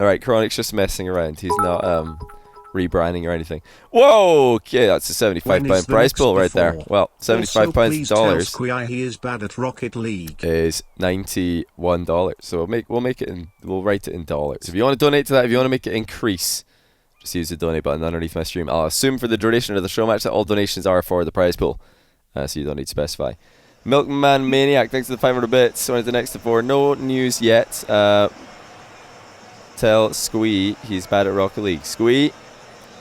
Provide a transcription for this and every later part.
Alright, Chronic's just messing around. He's not rebranding or anything. Whoa! Okay, that's a £75 prize pool right there. Well, $75 he is bad at Rocket League. is $91. So we'll write it in dollars. If you want to donate to that, if you want to make it increase, just use the donate button underneath my stream. I'll assume for the duration of the show match that all donations are for the prize pool. So you don't need to specify. Milkman Maniac, thanks for the 500 bits. When is the next to 4? No news yet. Tell Squee he's bad at Rocket League. Squee,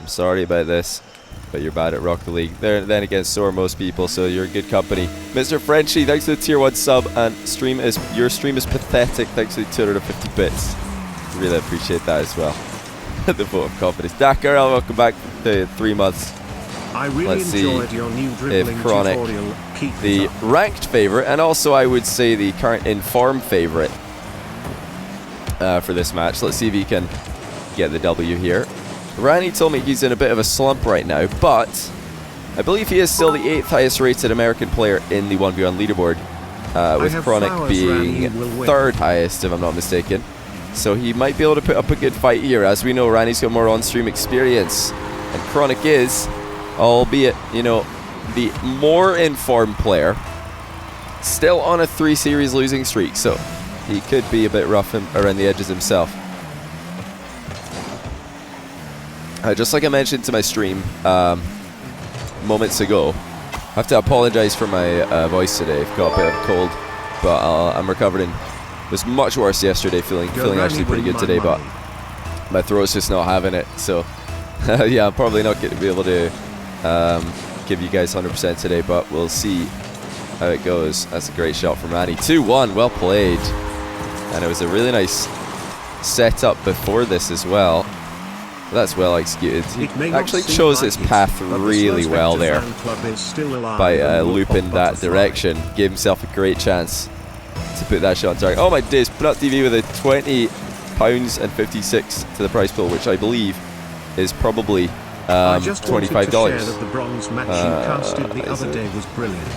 I'm sorry about this, but you're bad at Rocket League. Then again, so are most people, so you're in good company. Mr. Frenchie, thanks for the tier 1 sub, and your stream is pathetic. Thanks for the 250 bits. Really appreciate that as well. The vote of confidence. Dakar, welcome back to 3 months. I really enjoyed your new dribbling tutorial. The ranked favourite, and also I would say the current inform favourite for this match. Let's see if he can get the W here. Ranny told me he's in a bit of a slump right now, but I believe he is still the 8th highest rated American player in the 1v1 leaderboard, with Chronic being 3rd highest, if I'm not mistaken. So he might be able to put up a good fight here. As we know, Ranny's got more on-stream experience, and Chronic is, albeit, you know, the more informed player, still on a 3-series losing streak, so he could be a bit rough around the edges himself. Just like I mentioned to my stream moments ago, I have to apologize for my voice today. I've got a bit of a cold, but I'm recovering. It was much worse yesterday, feeling actually pretty good today, but my throat's just not having it. So yeah, I'm probably not going to be able to give you guys 100% today, but we'll see how it goes. That's a great shot from Ranny. 2-1, well played. And it was a really nice setup before this as well. That's well executed. He actually chose his path really well there by looping that direction. Gave himself a great chance to put that shot on target. Oh my days, Put Up TV with a £20.56 to the prize pool, which I believe is probably $25. The bronze match you casted the other day was brilliant.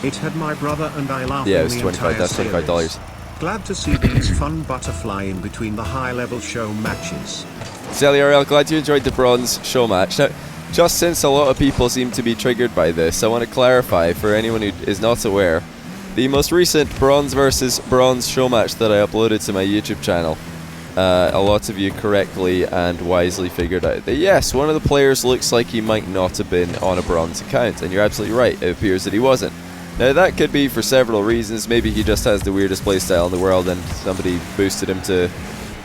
It had my brother and I laughing. Yeah, it was 25. That's $25. Glad to see these fun butterfly in between the high-level show matches. ZeliRL, glad you enjoyed the bronze show match. Now, just since a lot of people seem to be triggered by this, I want to clarify for anyone who is not aware, the most recent bronze versus bronze show match that I uploaded to my YouTube channel, a lot of you correctly and wisely figured out that yes, one of the players looks like he might not have been on a bronze account, and you're absolutely right, it appears that he wasn't. Now that could be for several reasons. Maybe he just has the weirdest playstyle in the world and somebody boosted him to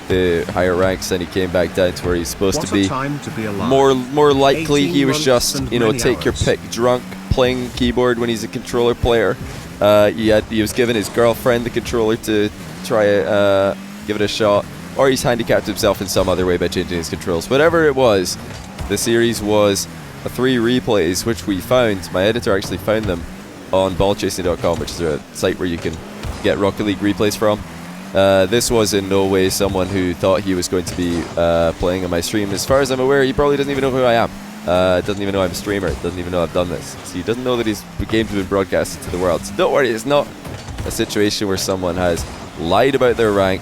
the higher ranks and he came back down to where he's supposed to be. More likely he was just, you know, take your pick, drunk, playing keyboard when he's a controller player. He was giving his girlfriend the controller to try give it a shot, or he's handicapped himself in some other way by changing his controls. Whatever it was, the series was 3 replays, which we found. My editor actually found them on ballchasing.com, which is a site where you can get Rocket League replays from. This was in no way someone who thought he was going to be playing on my stream. As far as I'm aware, he probably doesn't even know who I am. Doesn't even know I'm a streamer. Doesn't even know I've done this. So he doesn't know that his games have been broadcasted to the world. So don't worry, it's not a situation where someone has lied about their rank,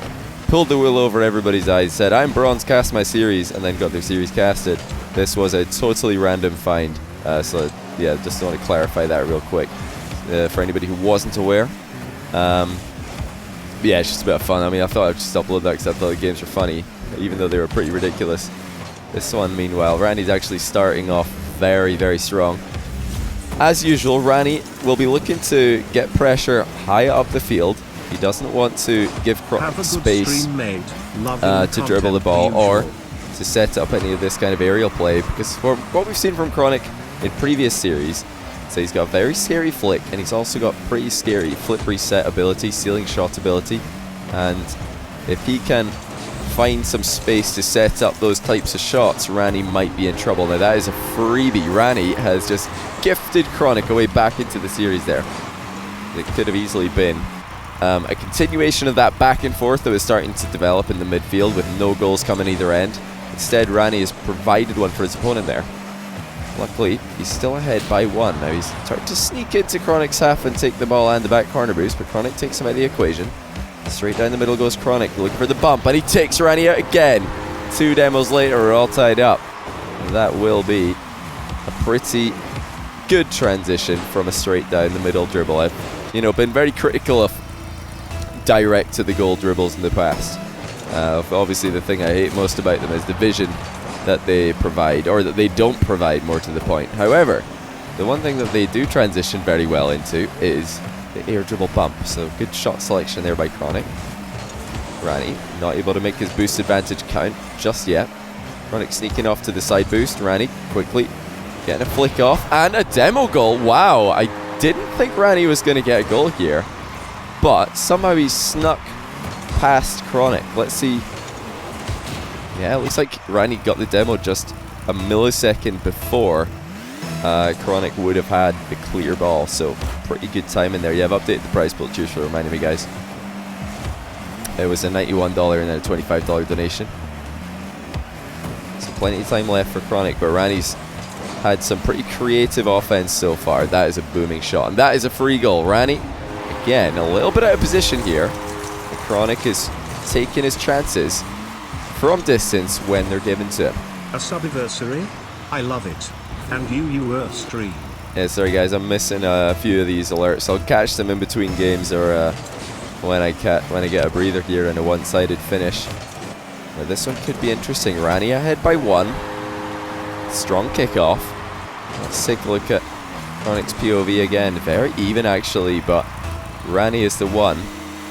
pulled the wool over everybody's eyes, said I'm bronze, cast my series, and then got their series casted. This was a totally random find. So yeah, just want to clarify that real quick for anybody who wasn't aware. Yeah, it's just a bit of fun. I mean, I thought I'd just upload that because I thought the games were funny, even though they were pretty ridiculous. This one, meanwhile, Randy's actually starting off very, very strong. As usual, Ranny will be looking to get pressure high up the field. He doesn't want to give Chronic space to dribble the ball or to set up any of this kind of aerial play, because for what we've seen from Chronic in previous series, so he's got a very scary flick, and he's also got pretty scary flip reset ability, ceiling shot ability, and if he can find some space to set up those types of shots, Ranny might be in trouble. Now that is a freebie. Ranny has just gifted Chronic away back into the series there. It could have easily been a continuation of that back and forth that was starting to develop in the midfield with no goals coming either end. Instead, Ranny has provided one for his opponent there. Luckily, he's still ahead by 1. Now he's starting to sneak into Chronic's half and take the ball and the back corner boost, but Chronic takes him out of the equation. Straight down the middle goes Chronic, looking for the bump, and he takes Ranny out again. 2 demos later, we're all tied up. And that will be a pretty good transition from a straight down the middle dribble. I've, been very critical of direct to the goal dribbles in the past. Obviously, the thing I hate most about them is the vision that they provide, or that they don't provide, more to the point. However, the one thing that they do transition very well into is the air dribble bump. So good shot selection there by Chronic. Ranny not able to make his boost advantage count just yet. Chronic sneaking off to the side boost. Ranny quickly getting a flick off, and a demo goal. Wow, I didn't think Ranny was going to get a goal here, but somehow he snuck past Chronic. Let's see. Yeah, it looks like Ranny got the demo just a millisecond before Chronic would have had the clear ball. So pretty good timing there. Yeah, I've updated the prize pool. Cheers for reminding me, guys. It was a $91 and then a $25 donation. So plenty of time left for Chronic, but Ranny's had some pretty creative offense so far. That is a booming shot, and that is a free goal. Ranny, again, a little bit out of position here. And Chronic is taking his chances from distance when they're given to him. A subiversary? I love it. And you stream. Yeah, sorry guys, I'm missing a few of these alerts. I'll catch them in between games, or when I get a breather here and a one-sided finish. Now this one could be interesting. Ranny ahead by 1. Strong kickoff. Let's take a look at Chronic's POV again. Very even actually, but Ranny is the one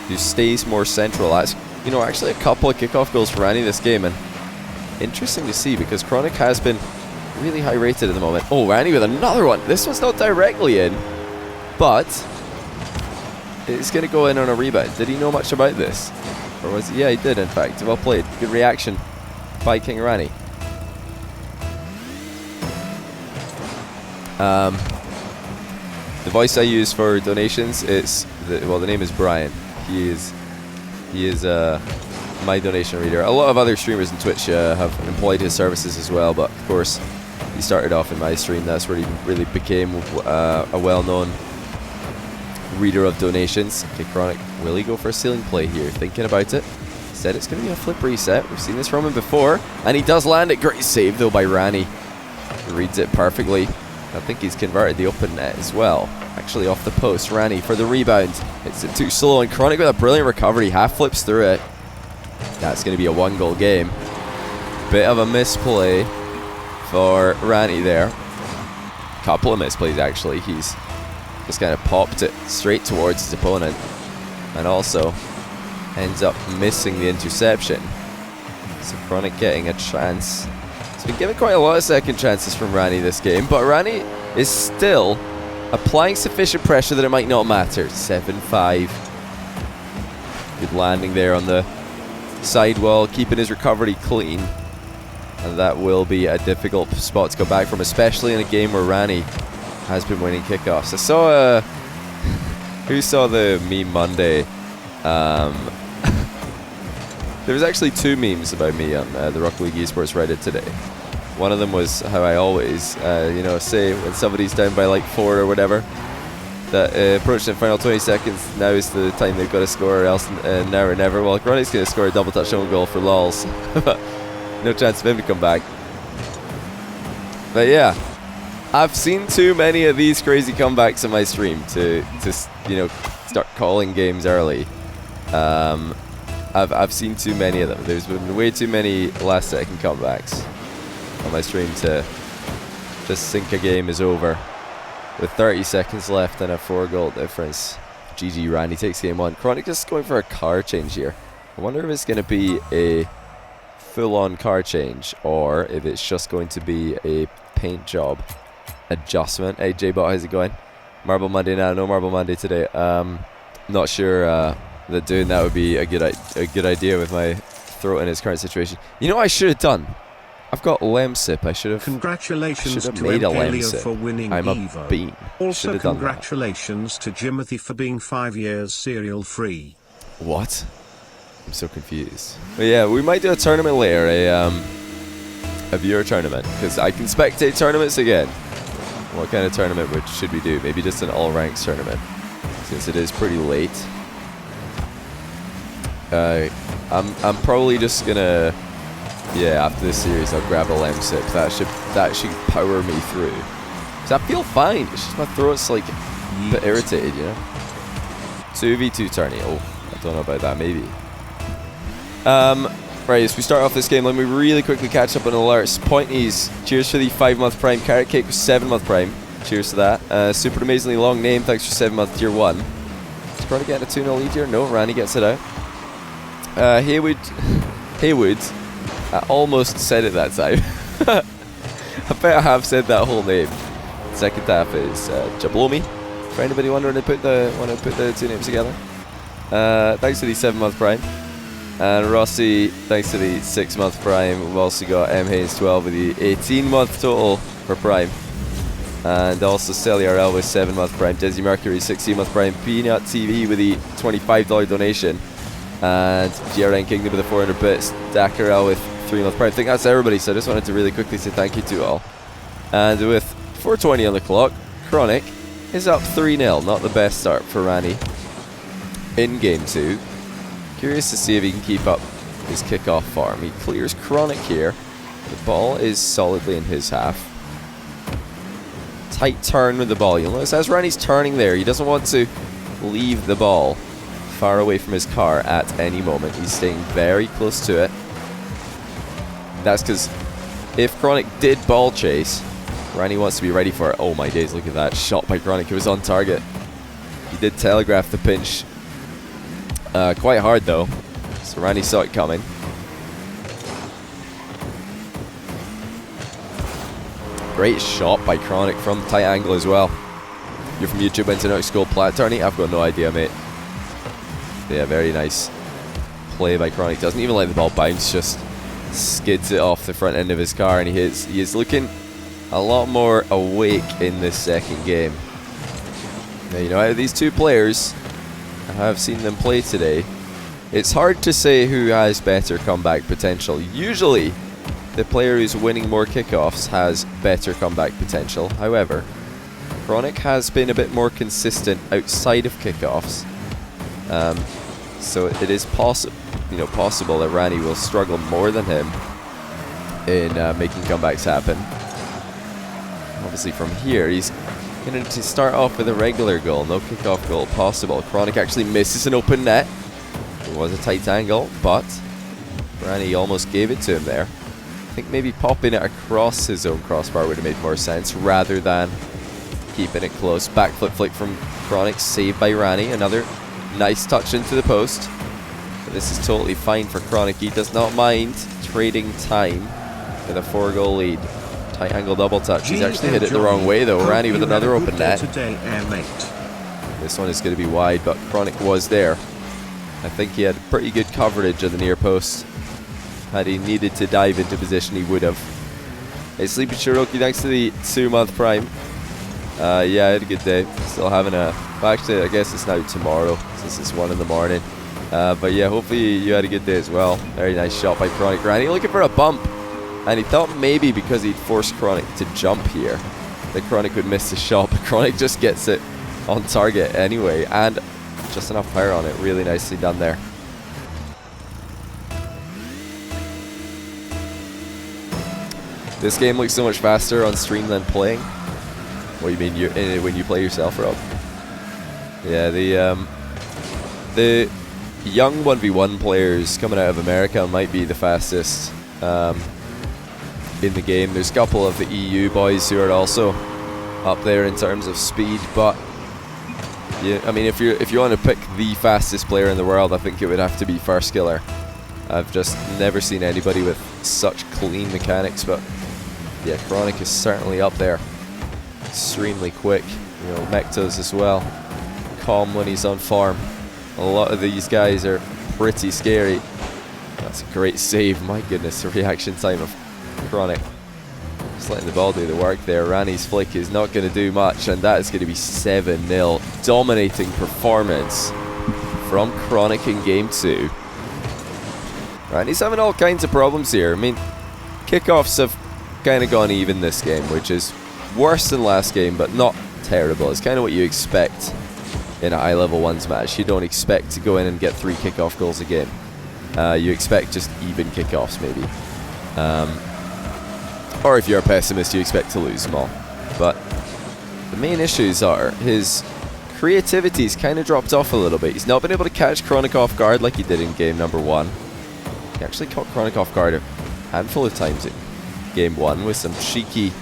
who stays more central. That's, actually a couple of kickoff goals for Ranny this game, and interesting to see because Chronic has been really high rated at the moment. Oh, Ranny with another one. This one's not directly in, but it's going to go in on a rebound. Did he know much about this? Or was he? Yeah, he did, in fact. Well played. Good reaction by King Ranny. The voice I use for donations is, the name is Brian. He is my donation reader. A lot of other streamers on Twitch have employed his services as well, but of course he started off in my stream. That's where he really became a well-known reader of donations. Okay, Chronic, will he go for a ceiling play here? Thinking about it. Said it's going to be a flip reset. We've seen this from him before, and he does land it. Great save though by Ranny. He reads it perfectly. I think he's converted the open net as well. Actually off the post. Ranny for the rebound. It's too slow, and Chronic with a brilliant recovery. Half flips through it. That's going to be a 1-goal game. Bit of a misplay for Ranny there. Couple of misplays actually. He's just kind of popped it straight towards his opponent, and also ends up missing the interception. So Chronic getting a chance. He's been given quite a lot of second chances from Ranny this game, but Ranny is still applying sufficient pressure that it might not matter. 7-5. Good landing there on the sidewall, keeping his recovery clean. And that will be a difficult spot to go back from, especially in a game where Ranny has been winning kickoffs. I saw who saw the meme Monday? There was actually 2 memes about me on the Rocket League Esports Reddit today. One of them was how I always, say when somebody's down by like 4 or whatever, that approaching the final 20 seconds, now is the time they've got to score, or else now or never. Well, Ronnie's going to score a double touch own goal for lols. No chance of him to come back. But yeah, I've seen too many of these crazy comebacks in my stream to start calling games early. I've seen too many of them. There's been way too many last second comebacks on my stream to just think a game is over with 30 seconds left and a 4-goal difference. GG, Randy takes game 1. Chronic just going for a car change here. I wonder if it's going to be a full-on car change or if it's just going to be a paint job adjustment. Hey J-Bot, how's it going? Marble Monday now, no Marble Monday today. Not sure that doing that would be a good idea with my throat in its current situation. You know what I should have done? I've got Lemsip. I should have. Congratulations to made a Empelio for winning I'm a Evo. bean. Also congratulations to Jimothy for being 5 years serial free. What? I'm so confused. But yeah, we might do a tournament later, a viewer tournament, because I can spectate tournaments again. What kind of tournament should we do? Maybe just an all ranks tournament, since it is pretty late. I'm probably just gonna, yeah, after this series I'll grab a lem sip. That should power me through. Cause I feel fine. It's just my throat's like a bit irritated, you know. 2v2 tourney. Oh, I don't know about that. Maybe. Right, as we start off this game, let me really quickly catch up on alerts. Pointies, cheers for the 5-month Prime. Carrot Cake was 7-month Prime. Cheers to that. Super amazingly long name. Thanks for 7-month Tier 1. Is Crony getting a 2-0 lead here? No, Ranny gets it out. Haywood. I almost said it that time. I bet I have said that whole name. Second half is Jablomi. For anybody wondering to put the two names together. Thanks for the 7-month Prime. And Rossi, thanks to the 6-month Prime. We've also got M Hayes 12 with the 18-month total for Prime. And also CeliRL with 7-month Prime. Desi Mercury 16-month Prime. Peanut TV with the $25 donation. And GRN Kingdom with the 400 bits. Dakarel with 3-month Prime. I think that's everybody, so I just wanted to really quickly say thank you to all. And with 4:20 on the clock, Chronic is up 3-0. Not the best start for Ranny in Game 2. Curious to see if he can keep up his kickoff form. He clears Chronic here. The ball is solidly in his half. Tight turn with the ball. You'll notice as Ranny's turning there, he doesn't want to leave the ball far away from his car at any moment. He's staying very close to it. That's because if Chronic did ball chase, Ranny wants to be ready for it. Oh my days, look at that shot by Chronic. It was on target. He did telegraph the pinch quite hard though, so Ranny saw it coming. Great shot by Chronic from tight angle as well. You're from YouTube, went to Nordic School Plat Tourney? I've got no idea, mate. Yeah, very nice play by Chronic. Doesn't even let the ball bounce, just skids it off the front end of his car, and he is looking a lot more awake in this second game. Now, you know, out of these two players, I have seen them play today. It's hard to say who has better comeback potential. Usually, the player who's winning more kickoffs has better comeback potential. However, Chronic has been a bit more consistent outside of kickoffs. So it is possible that Ranny will struggle more than him in making comebacks happen. Obviously, from here, he's going to start off with a regular goal, no kickoff goal possible. Chronic actually misses an open net. It was a tight angle, but Ranny almost gave it to him there. I think maybe popping it across his own crossbar would have made more sense rather than keeping it close. Backflip flick from Chronic, saved by Ranny. Another nice touch into the post. But this is totally fine for Chronic. He does not mind trading time with a 4-goal lead. Tight angle double touch. He's actually hit it the wrong way though. Ranny with another open net. This one is going to be wide, but Chronic was there. I think he had pretty good coverage of the near post. Had he needed to dive into position, he would have. Hey, Sleepy Cherokee, thanks to the 2-month Prime. Yeah, I had a good day. Still having a... Well, actually, I guess it's now tomorrow, since it's 1 in the morning. But yeah, hopefully you had a good day as well. Very nice shot by Chronic. Ranny looking for a bump. And he thought maybe because he'd forced Chronic to jump here, that Chronic would miss the shot. But Chronic just gets it on target anyway. And just enough power on it. Really nicely done there. This game looks so much faster on stream than playing. What do you mean when you play yourself, Rob? Yeah, the young 1v1 players coming out of America might be the fastest in the game. There's a couple of the EU boys who are also up there in terms of speed, but yeah, I mean, if you want to pick the fastest player in the world, I think it would have to be Farskiller. I've just never seen anybody with such clean mechanics, but yeah, Chronic is certainly up there. Extremely quick, you know, Mectos as well. Calm when he's on form. A lot of these guys are pretty scary. That's a great save. My goodness, the reaction time of Chronic. Just letting the ball do the work there. Ranny's flick is not going to do much, and that is going to be 7-0. Dominating performance from Chronic in Game 2. Ranny's having all kinds of problems here. I mean, kickoffs have kind of gone even this game, which is worse than last game, but not terrible. It's kind of what you expect in a high level 1s match. You don't expect to go in and get 3 kickoff goals a game. you expect just even kickoffs maybe. Or if you're a pessimist, you expect to lose them all. But the main issues are his creativity's kind of dropped off a little bit. He's not been able to catch Chronic off guard like he did in game number 1. He actually caught Chronic off guard a handful of times in game 1 with some cheeky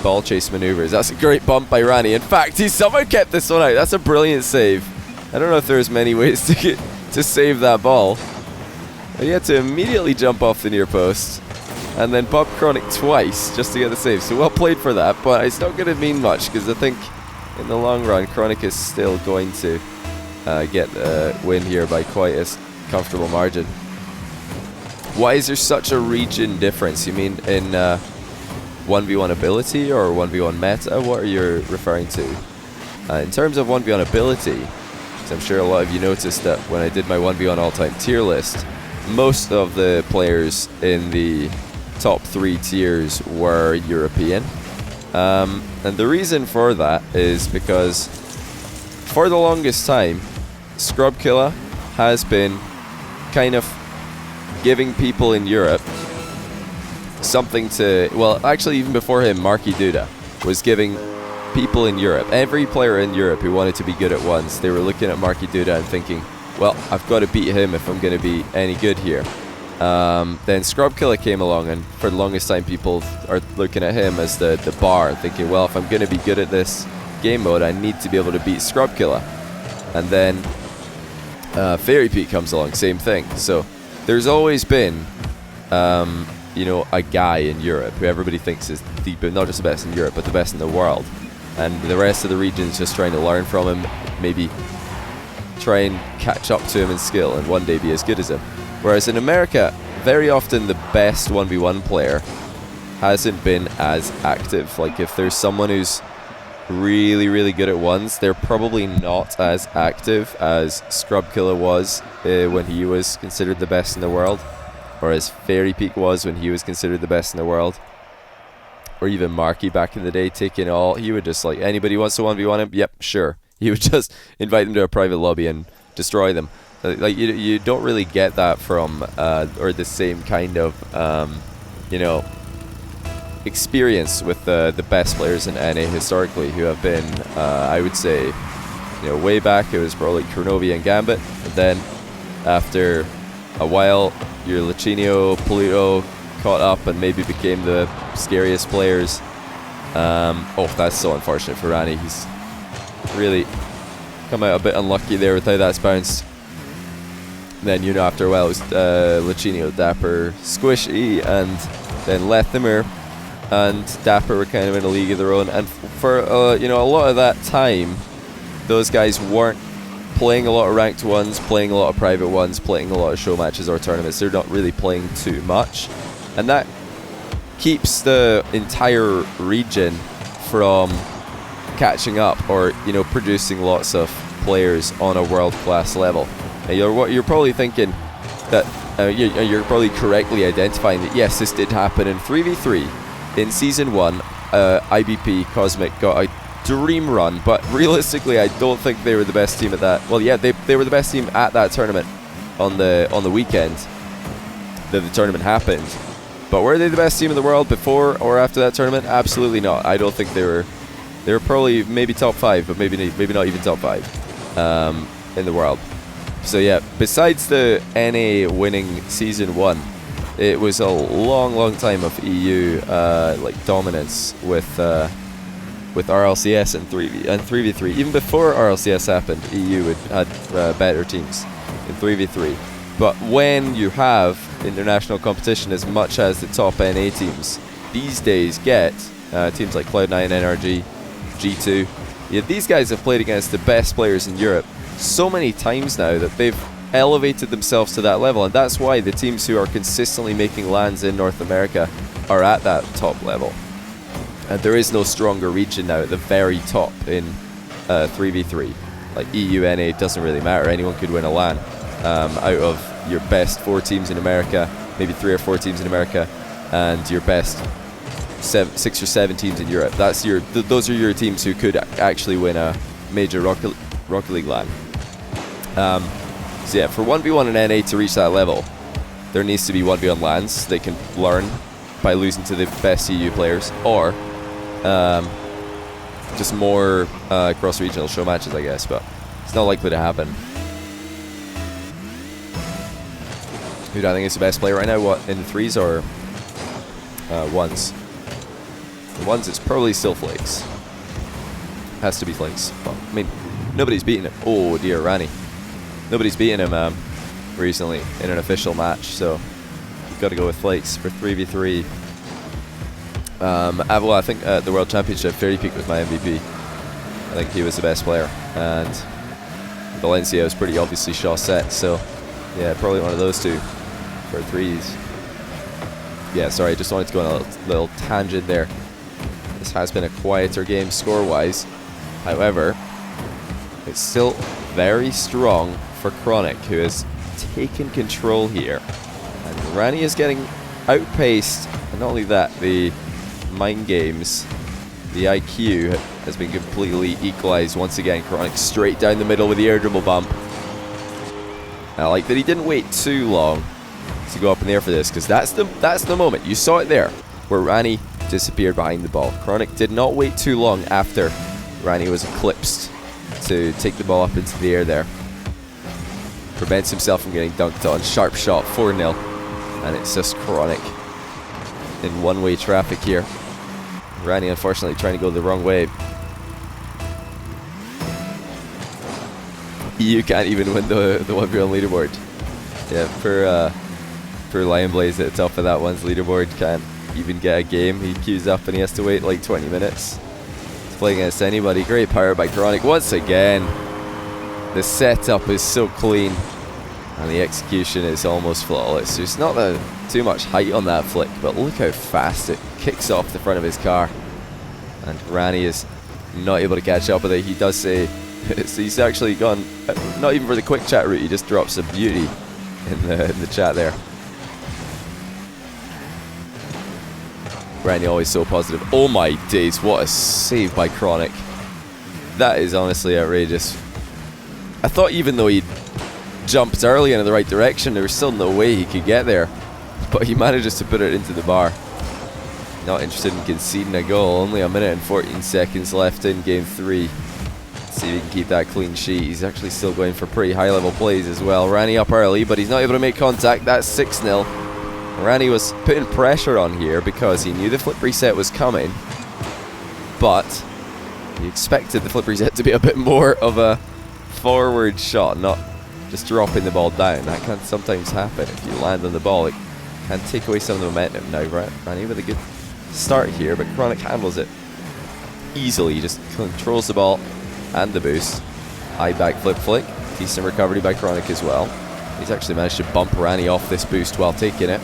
ball chase maneuvers. That's a great bump by Ranny. In fact, he somehow kept this one out. That's a brilliant save. I don't know if there's many ways to save that ball. But he had to immediately jump off the near post and then bump Chronic twice just to get the save. So well played for that, but it's not going to mean much because I think in the long run, Chronic is still going to get a win here by quite a comfortable margin. Why is there such a region difference? You mean in 1v1 ability or 1v1 meta? What are you referring to? In terms of 1v1 ability, because I'm sure a lot of you noticed that when I did my 1v1 all-time tier list, most of the players in the top 3 tiers were European. And the reason for that is because for the longest time, Scrub Killer has been kind of giving people in Europe something to, well, actually even before him, Marky Duda was giving people in Europe, every player in Europe who wanted to be good at once, they were looking at Marky Duda and thinking, well, I've got to beat him if I'm going to be any good here. Then Scrub Killer came along, and for the longest time people are looking at him as the bar, thinking, well, if I'm going to be good at this game mode, I need to be able to beat Scrub Killer. And then Fairy Peak comes along, same thing. So there's always been, you know, a guy in Europe who everybody thinks is not just the best in Europe, but the best in the world. And the rest of the region's just trying to learn from him, maybe try and catch up to him in skill and one day be as good as him. Whereas in America, very often the best 1v1 player hasn't been as active. Like if there's someone who's really, really good at ones, they're probably not as active as Scrub Killer was when he was considered the best in the world, or as Fairy Peak was when he was considered the best in the world, or even Marky back in the day, taking all, he would just like, anybody wants to 1v1 him? Yep, sure. He would just invite them to a private lobby and destroy them. Like you don't really get that from or the same kind of you know, experience with the best players in NA historically, who have been I would say, you know, way back it was probably Kronovia and Gambit, and then after a while your Lichinio, Polito caught up and maybe became the scariest players. Oh, that's so unfortunate for Ranny. He's really come out a bit unlucky there with how that's bounced. Then, you know, after a while it was Lichinio, Dapper, Squishy, and then Lethimer and Dapper were kind of in a league of their own. And for, you know, a lot of that time, those guys weren't playing a lot of ranked ones, playing a lot of private ones, playing a lot of show matches or tournaments. They're not really playing too much. And that keeps the entire region from catching up or, you know, producing lots of players on a world-class level. You're probably thinking that you're probably correctly identifying that yes, this did happen in 3v3 in season 1. IBP Cosmic got a dream run, but realistically I don't think they were the best team at that. Well, yeah, they were the best team at that tournament on the weekend that the tournament happened. But were they the best team in the world before or after that tournament? Absolutely not. I don't think they were probably maybe top 5, but maybe not even top 5 in the world. So yeah, besides the NA winning season 1, it was a long time of EU like dominance with RLCS and 3v3. Even before RLCS happened, EU had better teams in 3v3. But when you have international competition as much as the top NA teams these days get, teams like Cloud9, NRG, G2, yeah, these guys have played against the best players in Europe so many times now that they've elevated themselves to that level, and that's why the teams who are consistently making lands in North America are at that top level. And there is no stronger region now at the very top in 3v3. Like EU, NA, doesn't really matter. Anyone could win a LAN out of your best 4 teams in America, maybe 3 or 4 teams in America, and your best 6 or 7 teams in Europe. That's those are your teams who could actually win a major Rocket League LAN. So yeah, for 1v1 and NA to reach that level, there needs to be 1v1 lands. They can learn by losing to the best EU players, or just more cross-regional show matches, I guess, but it's not likely to happen. Who do I think is the best player right now? What, in the 3s or 1s? The 1s, it's probably still Flakes. Has to be Flakes. Well, I mean, nobody's beaten him. Oh dear, Ranny. Nobody's beaten him recently in an official match, so you've got to go with Flakes for 3v3. Well, I think at the World Championship, FairJame was my MVP. I think he was the best player, and Valencia was pretty obviously Shaw set, so yeah, probably one of those two for 3s. Yeah, sorry, just wanted to go on a little tangent there. This has been a quieter game score-wise. However, it's still very strong for Chronic, who has taken control here. And Ranny is getting outpaced, and not only that, the mind games, the IQ has been completely equalized once again. Chronic straight down the middle with the air dribble bump. I like that he didn't wait too long to go up in the air for this, because that's the moment. You saw it there, where Ranny disappeared behind the ball. Chronic did not wait too long after Ranny was eclipsed to take the ball up into the air there. Prevents himself from getting dunked on. Sharp shot, 4-0. And it's just Chronic in one-way traffic here. Ranny unfortunately trying to go the wrong way. You can't even win the 1v1 leaderboard. Yeah, for Lion Blaze at the top of that one's leaderboard, can't even get a game. He queues up and he has to wait like 20 minutes. He's playing against anybody. Great power by Chronic once again. The setup is so clean and the execution is almost flawless. There's not too much height on that flick, but look how fast it kicks off the front of his car. And Ranny is not able to catch up with it. He does say he's actually gone not even for the quick chat route. He just drops a beauty in the chat there. Ranny always so positive. Oh my days, what a save by Chronic. That is honestly outrageous. I thought even though he jumped early in the right direction, there was still no way he could get there. But he manages to put it into the bar. Not interested in conceding a goal. Only 1 minute and 14 seconds left in game 3. See if he can keep that clean sheet. He's actually still going for pretty high level plays as well. Ranny up early, but he's not able to make contact. That's 6-0. Ranny was putting pressure on here because he knew the flip reset was coming, but he expected the flip reset to be a bit more of a forward shot, not just dropping the ball down. That can sometimes happen if you land on the ball. It can take away some of the momentum. Now Ranny with a good start here, but Chronic handles it easily. He just controls the ball and the boost. High back flip flick. Decent recovery by Chronic as well. He's actually managed to bump Ranny off this boost while taking it.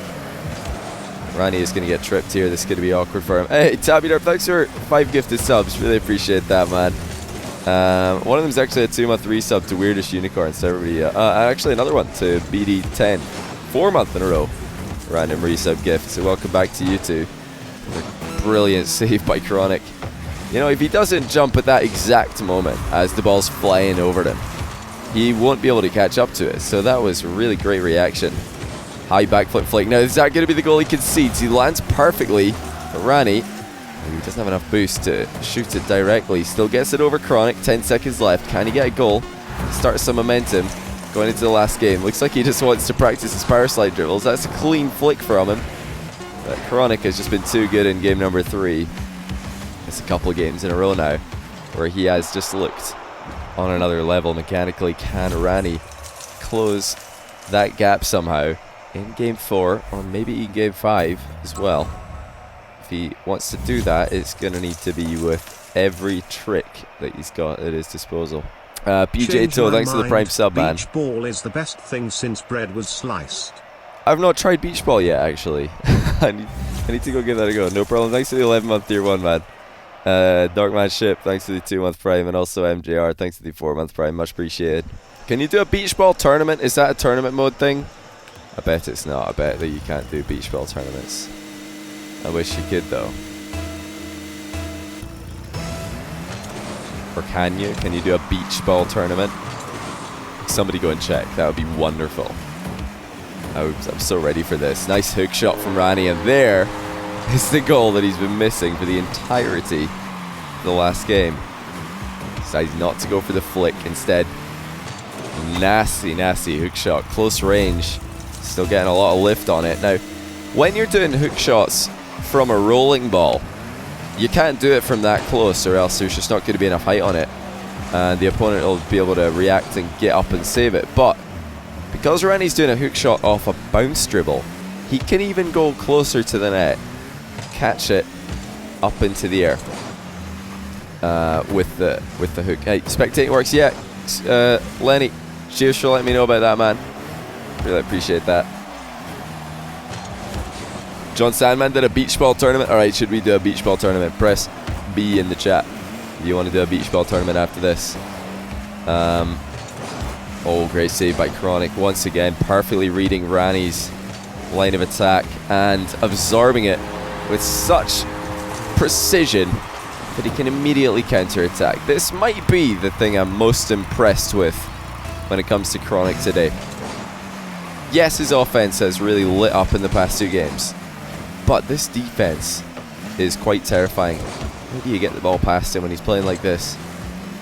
Ranny is going to get tripped here. This is going to be awkward for him. Hey, Tabby, thanks for 5 gifted subs. Really appreciate that, man. One of them is actually a 2-month resub to Weirdest Unicorns. So everybody, actually another one to BD10. 4 month in a row. Random resub gift. So welcome back to you two. Brilliant save by Chronic. You know, if he doesn't jump at that exact moment as the ball's flying over him, he won't be able to catch up to it. So that was a really great reaction. High backflip flick. Now, is that going to be the goal he concedes? He lands perfectly. Ranny, he doesn't have enough boost to shoot it directly. Still gets it over Chronic. 10 seconds left. Can he get a goal? Start some momentum going into the last game. Looks like he just wants to practice his power slide dribbles. That's a clean flick from him. But Chronic has just been too good in game number 3. It's a couple of games in a row now where he has just looked on another level mechanically. Can Ranny close that gap somehow in game 4 or maybe in game 5 as well? If he wants to do that, it's going to need to be with every trick that he's got at his disposal. PJ Toe, thanks for the prime sub, man. Beach ball is the best thing since bread was sliced. I've not tried beach ball yet, actually. I need to go give that a go. No problem. Thanks for the 11-month tier 1, man. Darkman Ship, thanks for the 2-month prime, and also MJR, thanks for the 4-month prime. Much appreciated. Can you do a beach ball tournament? Is that a tournament mode thing? I bet it's not. I bet that you can't do beach ball tournaments. I wish you could, though. Or can you? Can you do a beach ball tournament? Somebody go and check. That would be wonderful. I'm so ready for this. Nice hook shot from Ranny, and there is the goal that he's been missing for the entirety of the last game. Decides not to go for the flick. Instead, nasty hook shot. Close range. Still getting a lot of lift on it. Now, when you're doing hook shots from a rolling ball, you can't do it from that close, or else there's just not going to be enough height on it. And the opponent will be able to react and get up and save it. But because Ranny's doing a hook shot off a bounce dribble, he can even go closer to the net, catch it up into the air with the hook. Hey, spectating works. Yeah, Lenny, cheers for letting me know about that, man. Really appreciate that. John Sandman did a beach ball tournament. Alright, should we do a beach ball tournament? Press B in the chat if you want to do a beach ball tournament after this. Oh, great save by Chronic. Once again, perfectly reading Ranny's line of attack and absorbing it with such precision that he can immediately counter-attack. This might be the thing I'm most impressed with when it comes to Chronic today. Yes, his offense has really lit up in the past 2 games, but this defense is quite terrifying. How do you get the ball past him when he's playing like this?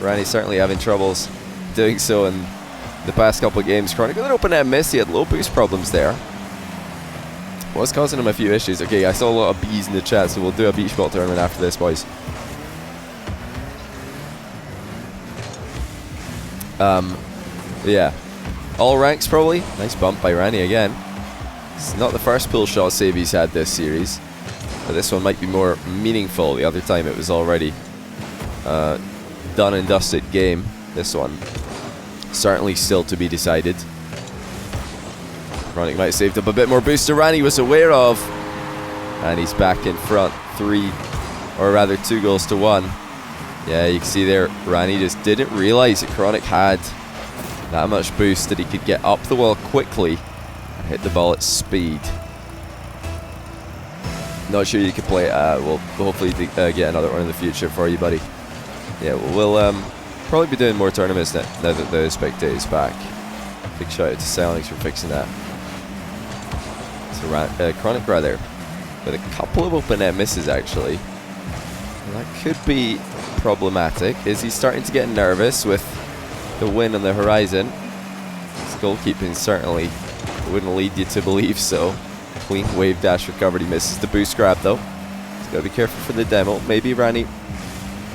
Ranny's certainly having troubles doing so in the past couple of games. Chronic with an open net miss. He had low boost problems there. Was causing him a few issues. Okay, I saw a lot of B's in the chat, so we'll do a beach ball tournament after this, boys. Yeah. All ranks probably. Nice bump by Ranny again. It's not the first pull shot save he's had this series, but this one might be more meaningful. The other time it was already done and dusted game. This one certainly still to be decided. Chronic might have saved up a bit more boost than Ranny was aware of, and he's back in front 3, or rather 2 goals to 1. Yeah, you can see there Ranny just didn't realize that Chronic had that much boost that he could get up the wall quickly and hit the ball at speed. Not sure you could play it. We'll hopefully get another one in the future for you, buddy. Yeah, we'll probably be doing more tournaments now that the spectator is back. Big shout out to Celtics for fixing that. So Chronic rather with a couple of open net misses actually. And that could be problematic. Is he starting to get nervous with the win on the horizon? His goalkeeping certainly wouldn't lead you to believe so. Clean wave dash recovery, misses the boost grab though. He's got to be careful for the demo. Maybe Ranny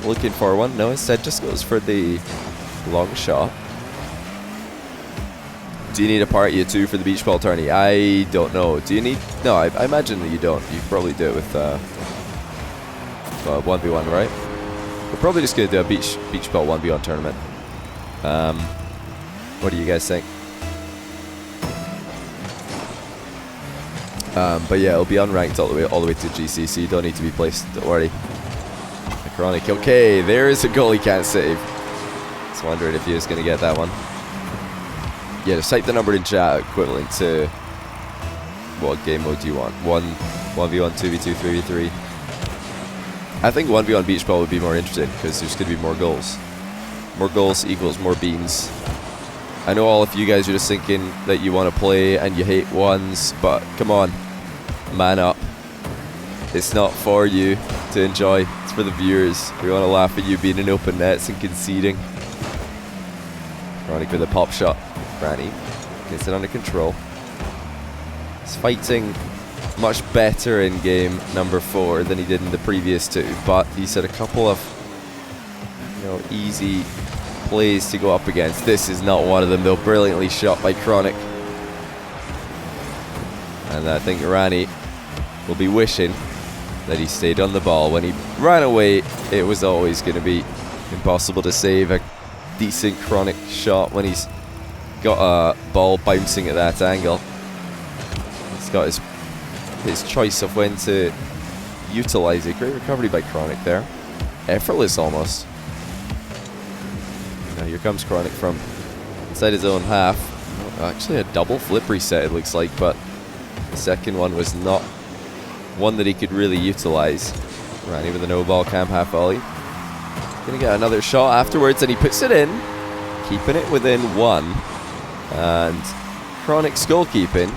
looking for one. No, instead just goes for the long shot. Do you need a party of 2 for the beach ball tourney? I don't know. Do you need? No, I imagine that you don't. You probably do it with 1v1, right? We're probably just going to do a beach ball 1v1 tournament. What do you guys think? But yeah, it'll be unranked all the way to GC, so you don't need to be placed. Don't worry. Chronic. Okay, there is a goal he can't save. Just wondering if he was going to get that one. Yeah, just type the number in chat equivalent to what game mode do you want? 1v1, 2v2, 3v3. I think 1v1 beach ball would be more interesting because there's going to be more goals. More goals equals more beans. I know all of you guys are just thinking that you want to play and you hate ones, but come on, man up. It's not for you to enjoy, it's for the viewers. We want to laugh at you being in open nets and conceding. Chronic with a pop shot. Ranny gets it under control. He's fighting much better in game number 4 than he did in the previous 2, but he's had a couple of easy plays to go up against. This is not one of them though. Brilliantly shot by Chronic. And I think Ranny will be wishing that he stayed on the ball. When he ran away, it was always going to be impossible to save a decent Chronic shot when he's got a ball bouncing at that angle. He's got his choice of when to utilize it. Great recovery by Chronic there. Effortless almost. Now here comes Chronic from inside his own half. Actually a double flip reset it looks like, but the second one was not one that he could really utilize. Ranny with a no ball cam half volley. Gonna get another shot afterwards and he puts it in, keeping it within 1. And Chronic's goalkeeping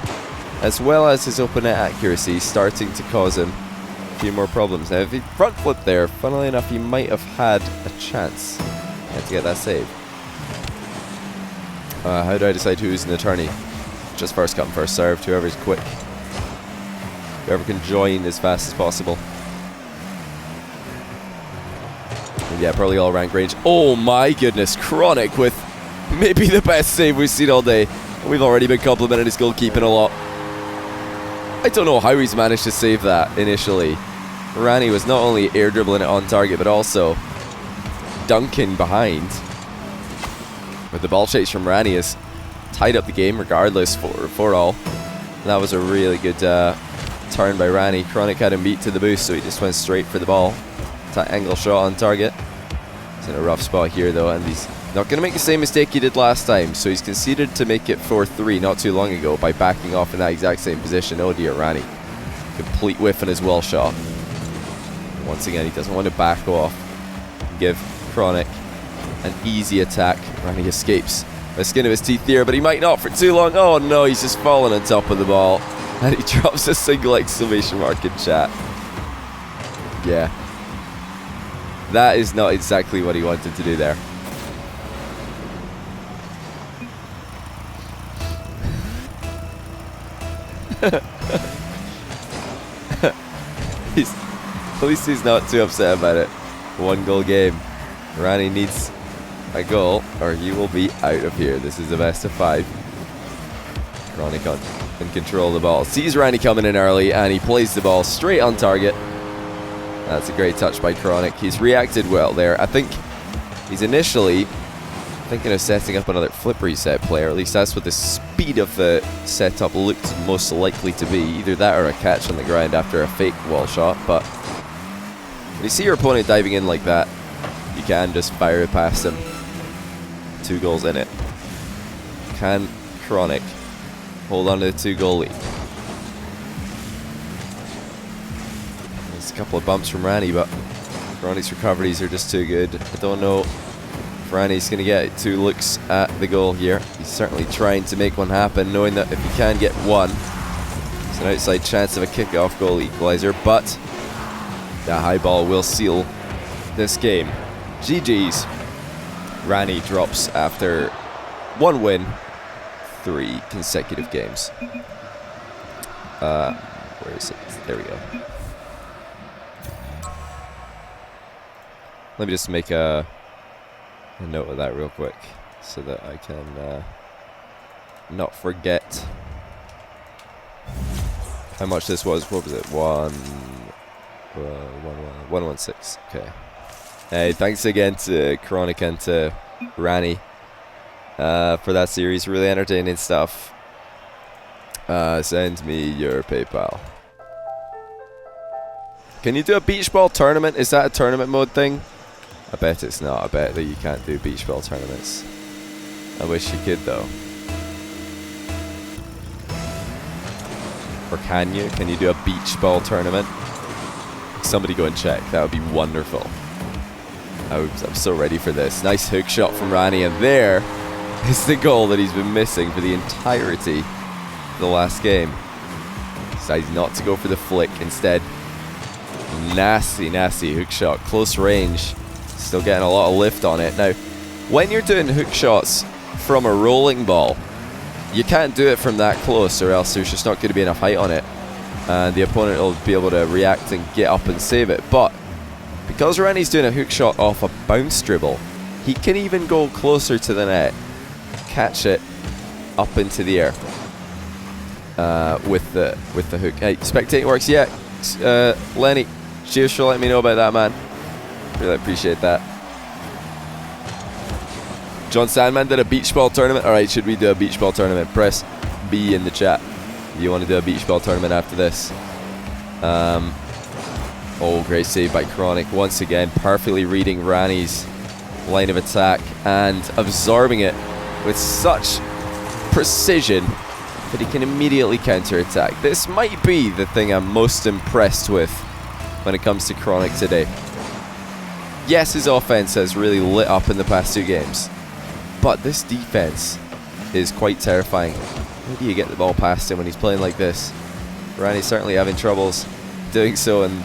as well as his open net accuracy, starting to cause him a few more problems. Now, if he front flipped there, funnily enough, he might have had a chance to get that save. How do I decide who's in the tourney? Just first come, first served, whoever's quick. Whoever can join as fast as possible. And yeah, probably all rank range. Oh my goodness, Chronic with maybe the best save we've seen all day. We've already been complimented his goalkeeping a lot. I don't know how he's managed to save that initially. Ranny was not only air dribbling it on target, but also dunking behind. But the ball chase from Ranny has tied up the game regardless for all. That was a really good turn by Ranny. Chronic had him beat to the boost, so he just went straight for the ball. Tight angle shot on target. He's in a rough spot here though, and he's not going to make the same mistake he did last time. So he's conceded to make it 4-3 not too long ago by backing off in that exact same position. Oh dear, Ranny. Complete whiff on his well shot. Once again, he doesn't want to back off. Give Chronic an easy attack. Ranny escapes by the skin of his teeth here, but he might not for too long. Oh no, he's just fallen on top of the ball. And he drops a single exclamation mark in chat. Yeah. That is not exactly what he wanted to do there. At least he's not too upset about it. 1 goal game. Ranny needs a goal or he will be out of here. This is a best of 5. Chronic can control the ball. Sees Ranny coming in early and he plays the ball straight on target. That's a great touch by Chronic. He's reacted well there. I think he's initially thinking of setting up another flip reset play, or at least that's what the speed of the setup looked most likely to be. Either that or a catch on the ground after a fake wall shot. But when you see your opponent diving in like that, you can just fire it past him. 2 goals in it. Can Chronic hold on to the 2-goal lead? There's a couple of bumps from Ranny, but Chronic's recoveries are just too good. I don't know if Ranny's going to get 2 looks at the goal here. He's certainly trying to make one happen, knowing that if he can get one, it's an outside chance of a kick-off goal equalizer, but that high ball will seal this game. GG's. Ranny drops after 1 win, 3 consecutive games. Where is it? There we go. Let me just make a note of that real quick so that I can not forget how much this was. What was it? 116. Okay. Hey, thanks again to Chronic and to Ranny for that series. Really entertaining stuff. Send me your PayPal. Can you do a beach ball tournament? Is that a tournament mode thing? I bet it's not. I bet that you can't do beach ball tournaments. I wish you could though. Or can you? Can you do a beach ball tournament? Somebody go and check. That would be wonderful. I'm so ready for this. Nice hook shot from Ranny, and there is the goal that he's been missing for the entirety of the last game. Decides not to go for the flick. Instead, nasty hook shot. Close range. Still getting a lot of lift on it. Now, when you're doing hook shots from a rolling ball, you can't do it from that close, or else there's just not going to be enough height on it. And the opponent will be able to react and get up and save it. But because Ranny's doing a hook shot off a bounce dribble, he can even go closer to the net, catch it up into the air with the hook. Hey, spectating works. Yeah, Lenny, cheers for letting me know about that, man. Really appreciate that. John Sandman did a beach ball tournament. Alright, should we do a beach ball tournament? Press B in the chat if you want to do a beach ball tournament after this. Oh, great save by Chronic. Once again, perfectly reading Ranny's line of attack and absorbing it with such precision that he can immediately counter-attack. This might be the thing I'm most impressed with when it comes to Chronic today. Yes, his offense has really lit up in the past 2 games, but this defense is quite terrifying. How do you get the ball past him when he's playing like this? Ranny's certainly having troubles doing so in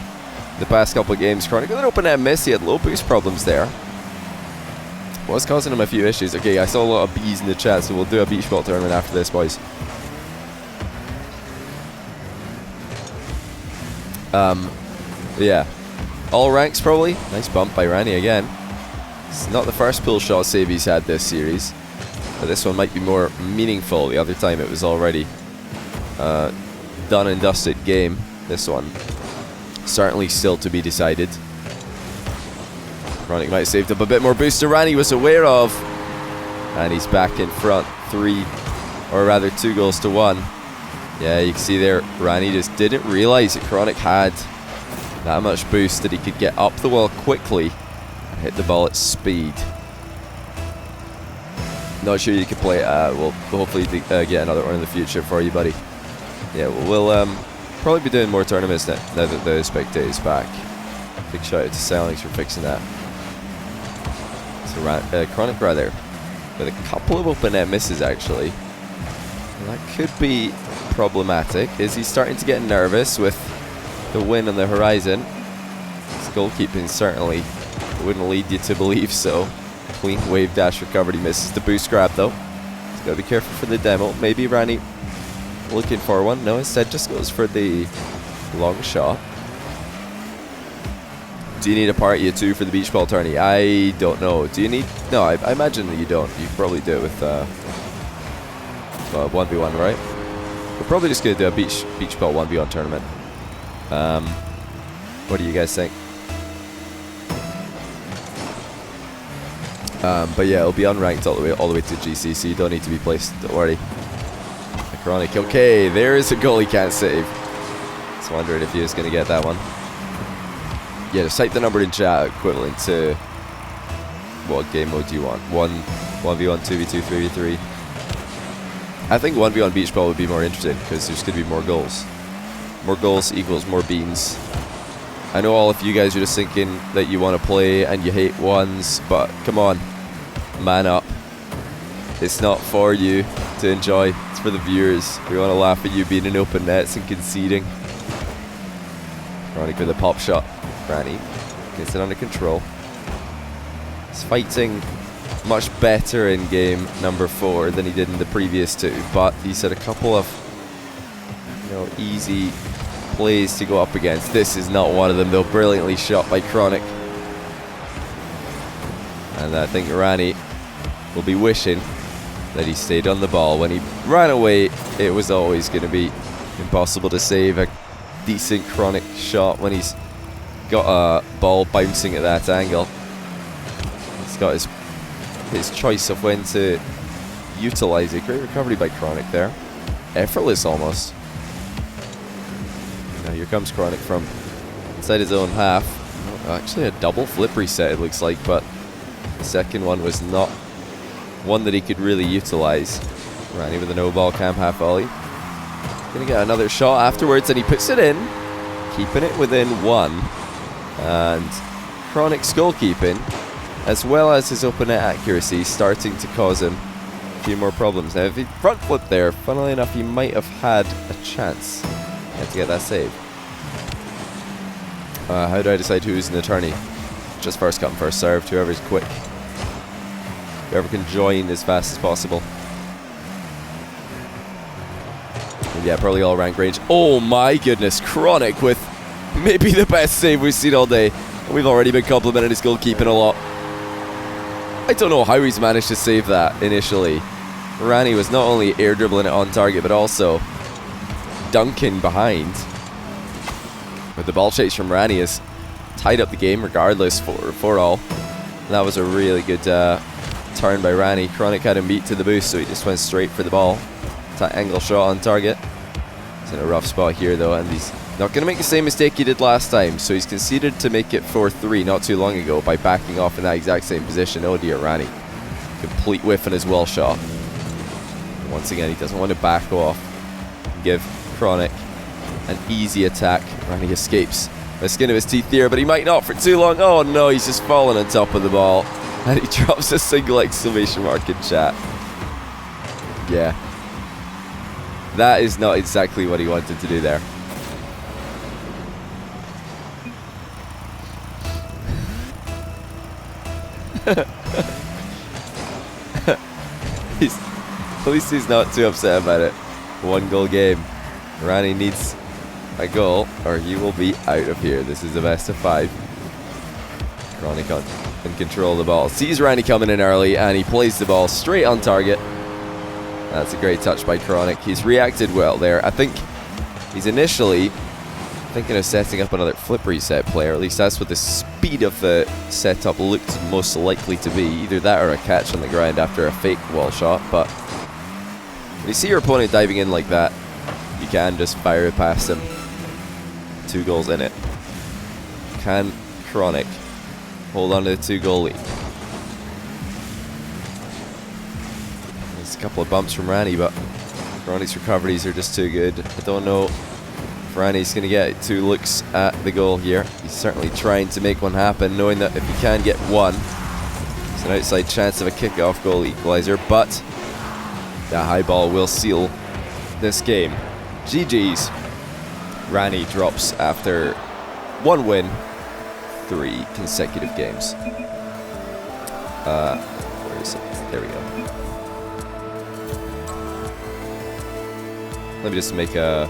the past couple of games. Chronic with an open net miss. He had low boost problems there. Was causing him a few issues. Okay, I saw a lot of bees in the chat, so we'll do a beach ball tournament after this, boys. Yeah. All ranks probably. Nice bump by Ranny again. It's not the first pull shot save he's had this series, but this one might be more meaningful. The other time it was already done and dusted game. This one certainly still to be decided. Chronic might have saved up a bit more boost than Ranny was aware of. And he's back in front. 2 goals to 1. Yeah, you can see there, Ranny just didn't realize that Chronic had that much boost that he could get up the wall quickly and hit the ball at speed. Not sure you could play it. We'll hopefully get another one in the future for you, buddy. Yeah, we'll probably be doing more tournaments now that the spectator is back. Big shout out to Cellnix for fixing that. So Chronic rather with a couple of open net misses actually. And that could be problematic. Is he starting to get nervous with the win on the horizon? His goalkeeping certainly wouldn't lead you to believe so. Clean wave dash recovered. He misses the boost grab though. He's got to be careful for the demo. Maybe Ranny looking for one. No, instead just goes for the long shot. Do you need a party of 2 for the beach ball tourney? I don't know. Do you need... No, I imagine that you don't. You probably do it with 1v1, right? We're probably just going to do a beach ball 1v1 tournament. What do you guys think? But yeah, it'll be unranked all the way to GC, so you don't need to be placed. Don't worry. Chronic. Okay, there is a goal he can't save. Just wondering if he was going to get that one. Yeah, just type the number in chat equivalent to what game mode do you want? 1v1, 2v2, 3v3. I think 1v1 beach ball would be more interesting because there's going to be more goals. More goals equals more beans. I know all of you guys are just thinking that you want to play and you hate ones, but come on, man up. It's not for you to enjoy, it's for the viewers. We want to laugh at you being in open nets and conceding. Chronic with a pop shot. Ranny gets it under control. He's fighting much better in game number 4 than he did in the previous 2, but he's had a couple of easy plays to go up against. This is not one of them though. Brilliantly shot by Chronic. And I think Ranny will be wishing that he stayed on the ball. When he ran away, it was always going to be impossible to save a decent Chronic shot when he's got a ball bouncing at that angle. He's got his choice of when to utilize it. Great recovery by Chronic there. Effortless almost. Now here comes Chronic from inside his own half. Actually a double flip reset it looks like, but the second one was not one that he could really utilize. Ranny with a no ball cam half volley. Gonna get another shot afterwards and he puts it in, keeping it within 1. And Chronic's goalkeeping, as well as his open net accuracy, starting to cause him a few more problems. Now, if he front flipped there, funnily enough, he might have had a chance to get that save. How do I decide who's in the tourney? Just first come, first served. Whoever's quick. Whoever can join as fast as possible. And yeah, probably all rank range. Oh my goodness, Chronic with maybe the best save we've seen all day. We've already been complimenting his goalkeeping a lot. I don't know how he's managed to save that initially. Ranny was not only air dribbling it on target, but also dunking behind. But the ball chase from Ranny has tied up the game regardless for all. And that was a really good turn by Ranny. Chronic had him beat to the boost, so he just went straight for the ball. That angle shot on target. He's in a rough spot here though, and he's not going to make the same mistake he did last time, so he's conceded to make it 4-3 not too long ago by backing off in that exact same position. Oh dear, Ranny. Complete whiff on his well shot. Once again, he doesn't want to back off. Give Chronic an easy attack. Ranny escapes the skin of his teeth here, but he might not for too long. Oh no, he's just fallen on top of the ball. And he drops a single exclamation mark in chat. Yeah. That is not exactly what he wanted to do there. At least he's not too upset about it. 1-goal game. Ranny needs a goal or he will be out of here. This is the best of 5. Chronic can control the ball. Sees Ranny coming in early and he plays the ball straight on target. That's a great touch by Chronic. He's reacted well there. I think he's initially thinking of setting up another flip reset play, or at least that's what the speed of the setup looked most likely to be. Either that or a catch on the ground after a fake wall shot. But when you see your opponent diving in like that, you can just fire it past him. 2 goals in it. Can Chronic hold on to the 2-goal lead? There's a couple of bumps from Ranny, but Chronic's recoveries are just too good. I don't know if Ranny's going to get 2 looks at the goal here. He's certainly trying to make one happen, knowing that if he can get one, it's an outside chance of a kick-off goal equalizer, but that high ball will seal this game. GG's. Ranny drops after 1 win, 3 consecutive games. Where is it? There we go. Let me just make a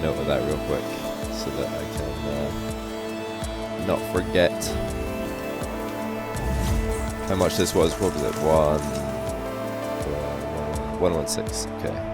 note of that real quick so that I can not forget how much this was. What was it? 116. Okay.